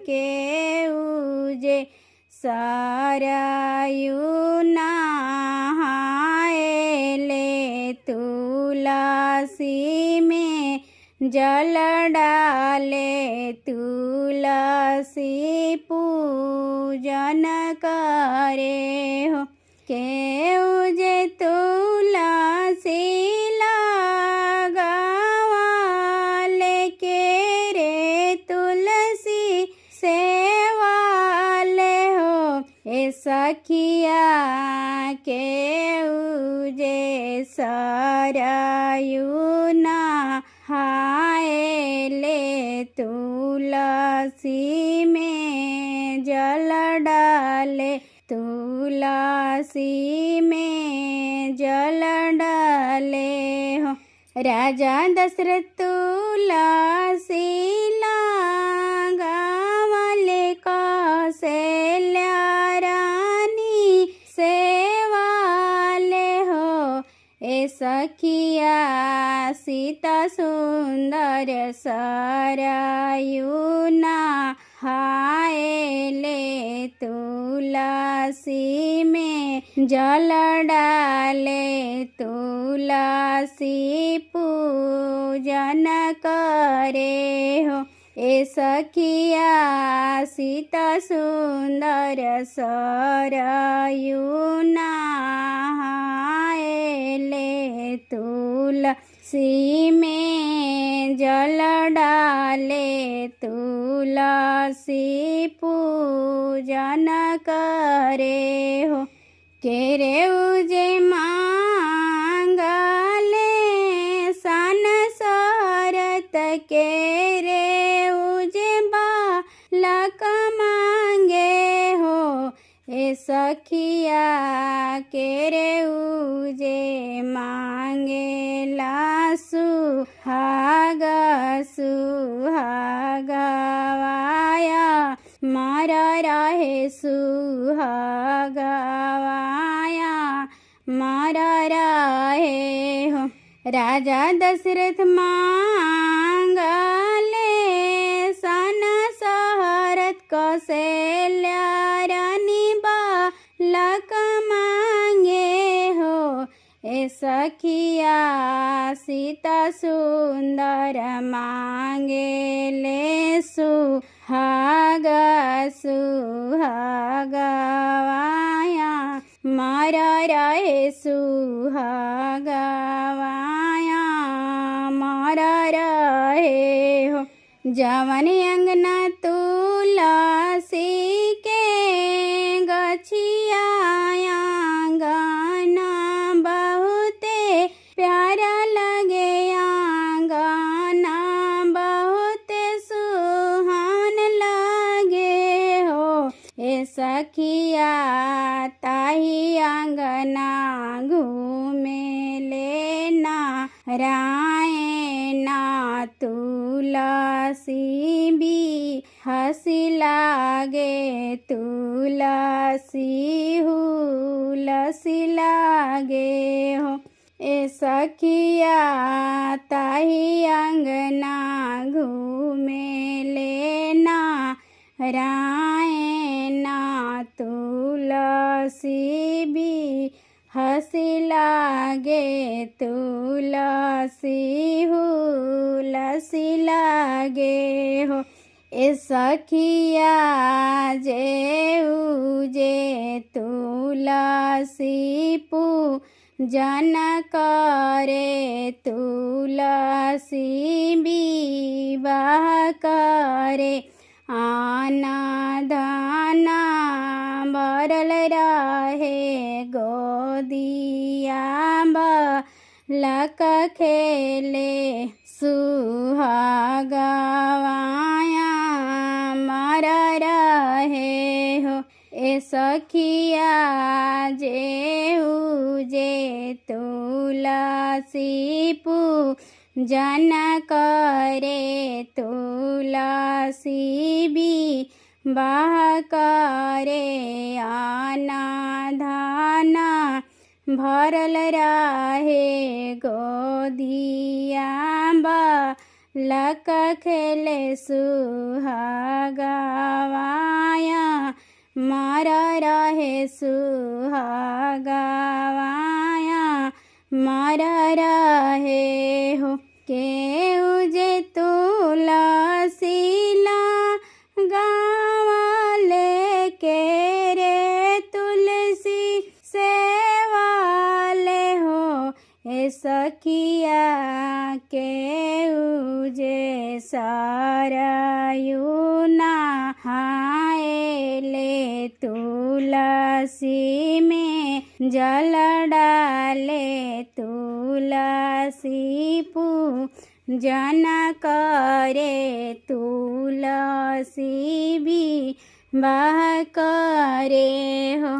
केऊ जे सरयू नहाएले तुलसी में जल डाले तुलसी पूजन करे हो। केऊ जे तुलसी लगावाले के रे तुलसी सेवाले हो। ए सखिया केऊ जे सरयू नहाएले तुलसी में जल डाले तुलसी में जल डाले हो। राजा दशरथ तुलसी लगावाले कौशल्या रानी सेवाले हो। ए सखिया सीता सुंदर सरयू नहाएले तुलसी में जल डाले तुलसी पूजन करे हो। ए सखिया सीता सुंदर सरयू नहाएले तुलसी में जल डाले तुलसी पूजन करे हो। केरेऊ जे मांगले सन सरत केरेऊ जे बालक मांगे हो। ए सखिया केरेऊ जे मांगेला सुहागवाया मार रहे सुहागवाया मार रहे हो। राजा दशरथ मांगले सन सहरत कौशल्या रानी बालक मांगे हो। ए सखिया सीता सुंदर मांगेले सुहागवाया मार रहे सुहागवाया मार रहे हो। जवन अंगना तुलसी के गछिया आंगना बहुते प्यारा लगे आंगना बहुते सुहावन लगे हो। ए सखिया ताही आंगना घूमे लेना रायना तुलसी भी हंसी लागे तुलसी हुलसी लागे हो। ए सखिया ताही आंगना घूमे लेना रायना तुलसी भी हंसी लागे तुलसी हुलसी लागे हो। ए सखिया जेऊ जे तुलसी पूजन करे तुलसी विवाह करे आना दाना भरल रहे गोदिया बालक खेले सुहागवाया मार रहे हो। ए सखिया जेऊ जे तुलसी पूजन करे तुलसी विवाह करे आना धाना भरल रहे गोदिया लक खेले सुहागावाया मर रहे सुहागावाया मर रहे हो केउ जे तुलसीला गावले के रे तुलसी सेवाले हो ए सखिया केउ जे सरयू नहाएले तुलसी में जल डाले तुलसी पूजन करे तुलसी भी बाह करे हो।